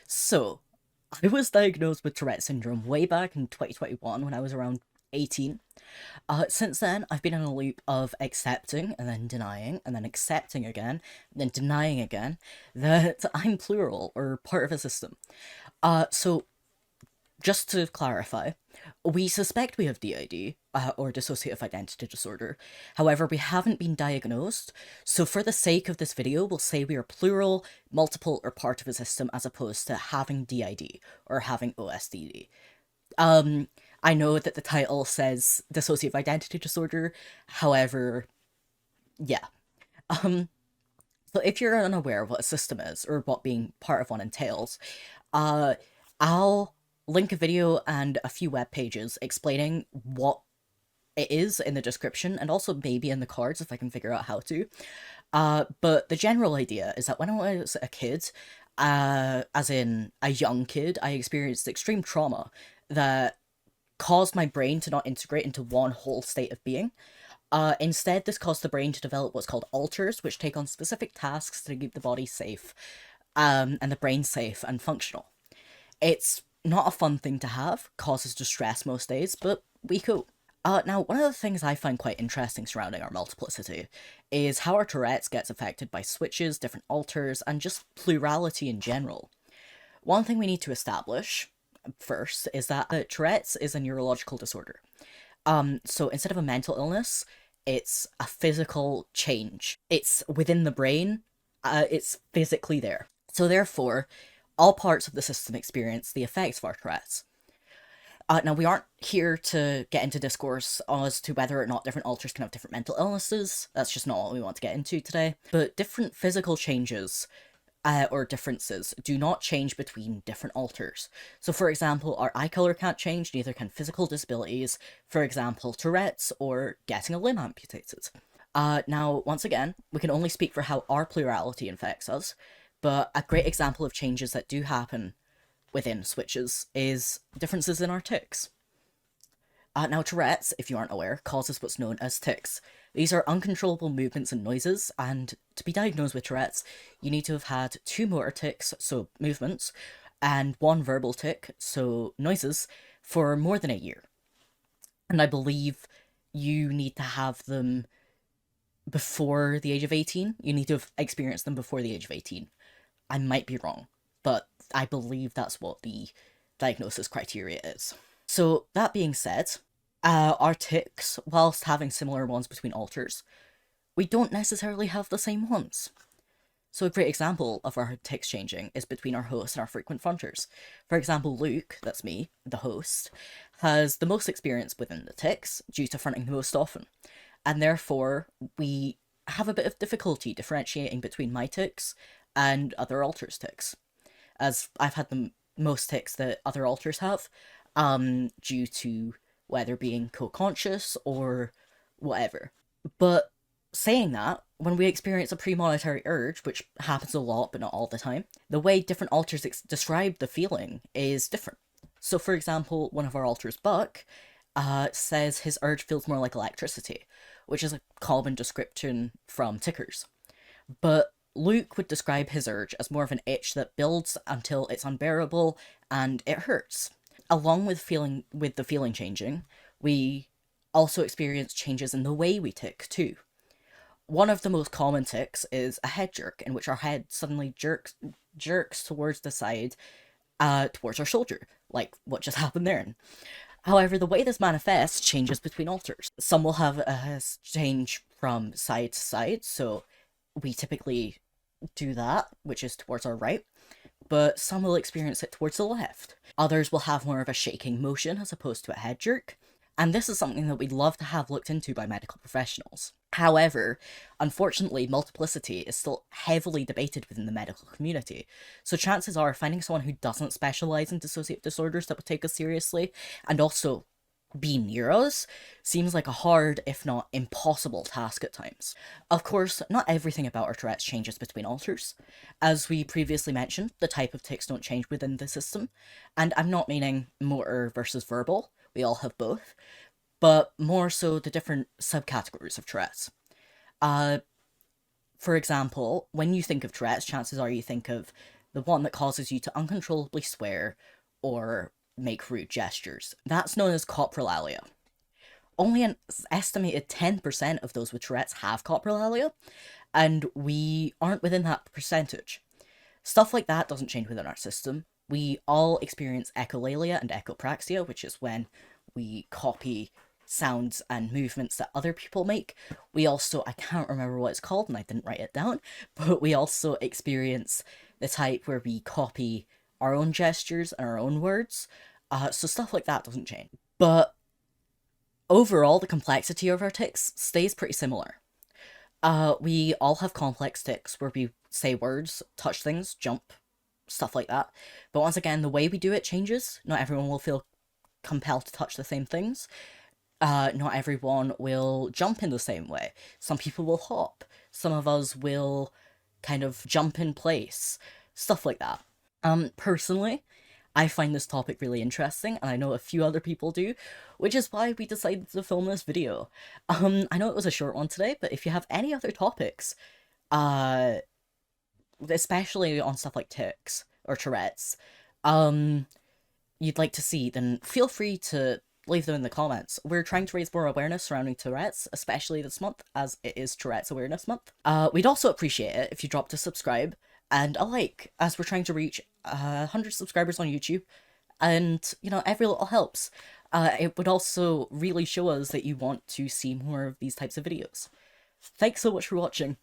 So, I was diagnosed with Tourette Syndrome way back in 2021 when I was around 18. Since then, I've been in a loop of accepting and then denying and then accepting again, then denying again that I'm plural or part of a system. So just to clarify, we suspect we have DID, or dissociative identity disorder. However, we haven't been diagnosed, so for the sake of this video, we'll say we are plural, multiple, or part of a system as opposed to having DID or having OSDD. I know that the title says dissociative identity disorder, however, yeah. Um, so if you're unaware of what a system is or what being part of one entails, uh, I'll link a video and a few web pages explaining what it is in the description and also maybe in the cards if I can figure out how to. But the general idea is that when I was a kid, as in a young kid, I experienced extreme trauma that caused my brain to not integrate into one whole state of being. Instead, this caused the brain to develop what's called alters, which take on specific tasks to keep the body safe, and the brain safe and functional. It's not a fun thing to have, causes distress most days, but we cope. Now, one of the things I find quite interesting surrounding our multiplicity is how our Tourette's gets affected by switches, different alters, and just plurality in general. One thing we need to establish first is that Tourette's is a neurological disorder. So instead of a mental illness, it's a physical change. It's within the brain, it's physically there. So therefore, all parts of the system experience the effects of our Tourette's. Now, we aren't here to get into discourse as to whether or not different alters can have different mental illnesses. That's just not what we want to get into today. But different physical changes or differences do not change between different alters. So, for example, our eye color can't change, neither can physical disabilities, for example, Tourette's or getting a limb amputated. Now, once again, we can only speak for how our plurality infects us, but a great example of changes that do happen within switches is differences in our tics. Now, Tourette's, if you aren't aware, causes what's known as tics. These are uncontrollable movements and noises, and to be diagnosed with Tourette's, you need to have had 2 motor tics, so movements, and 1 verbal tic, so noises, for more than a year. And I believe you need to have them before the age of 18. You need to have experienced them before the age of 18. I might be wrong, but I believe that's what the diagnosis criteria is. So, that being said, our tics, whilst having similar ones between alters, we don't necessarily have the same ones. So a great example of our tics changing is between our host and our frequent fronters. For example, Luke, that's me, the host, has the most experience within the tics due to fronting the most often, and therefore we have a bit of difficulty differentiating between my tics and other alters' tics, as I've had the most tics that other alters have, due to whether being co-conscious or whatever. But saying that, when we experience a premonitory urge, which happens a lot but not all the time, the way different alters describe the feeling is different. So, for example, one of our alters, Buck, says his urge feels more like electricity, which is a common description from tickers. But Luke would describe his urge as more of an itch that builds until it's unbearable and it hurts. Along with the feeling changing, we also experience changes in the way we tick too. One of the most common tics is a head jerk, in which our head suddenly jerks towards the side, towards our shoulder, like what just happened there. However, the way this manifests changes between alters. Some will have a change from side to side, so we typically do that, which is towards our right, but some will experience it towards the left. Others will have more of a shaking motion as opposed to a head jerk, and this is something that we'd love to have looked into by medical professionals. However, unfortunately, multiplicity is still heavily debated within the medical community, so chances are finding someone who doesn't specialise in dissociative disorders that would take us seriously, and also be near us, seems like a hard, if not impossible, task at times. Of course, not everything about our Tourette's changes between alters. As we previously mentioned, the type of tics don't change within the system, and I'm not meaning motor versus verbal, we all have both, but more so the different subcategories of Tourette's. For example, when you think of Tourette's, chances are you think of the one that causes you to uncontrollably swear or make rude gestures. That's known as coprolalia. Only an estimated 10% of those with Tourette's have coprolalia, and we aren't within that percentage. Stuff like that doesn't change within our system. We all experience echolalia and echopraxia, which is when we copy sounds and movements that other people make. We also, I can't remember what it's called and I didn't write it down, but we also experience the type where we copy our own gestures and our own words. So stuff like that doesn't change. But overall, the complexity of our tics stays pretty similar. We all have complex tics where we say words, touch things, jump, stuff like that. But once again, the way we do it changes. Not everyone will feel compelled to touch the same things. Not everyone will jump in the same way. Some people will hop. Some of us will kind of jump in place. Stuff like that. Personally, I find this topic really interesting, and I know a few other people do, which is why we decided to film this video. I know it was a short one today, but if you have any other topics, especially on stuff like tics or Tourette's, you'd like to see, then feel free to leave them in the comments. We're trying to raise more awareness surrounding Tourette's, especially this month, as it is Tourette's Awareness Month. We'd also appreciate it if you dropped a subscribe and a like, as we're trying to reach 100 subscribers on YouTube, and, you know, every little helps. It would also really show us that you want to see more of these types of videos. Thanks so much for watching.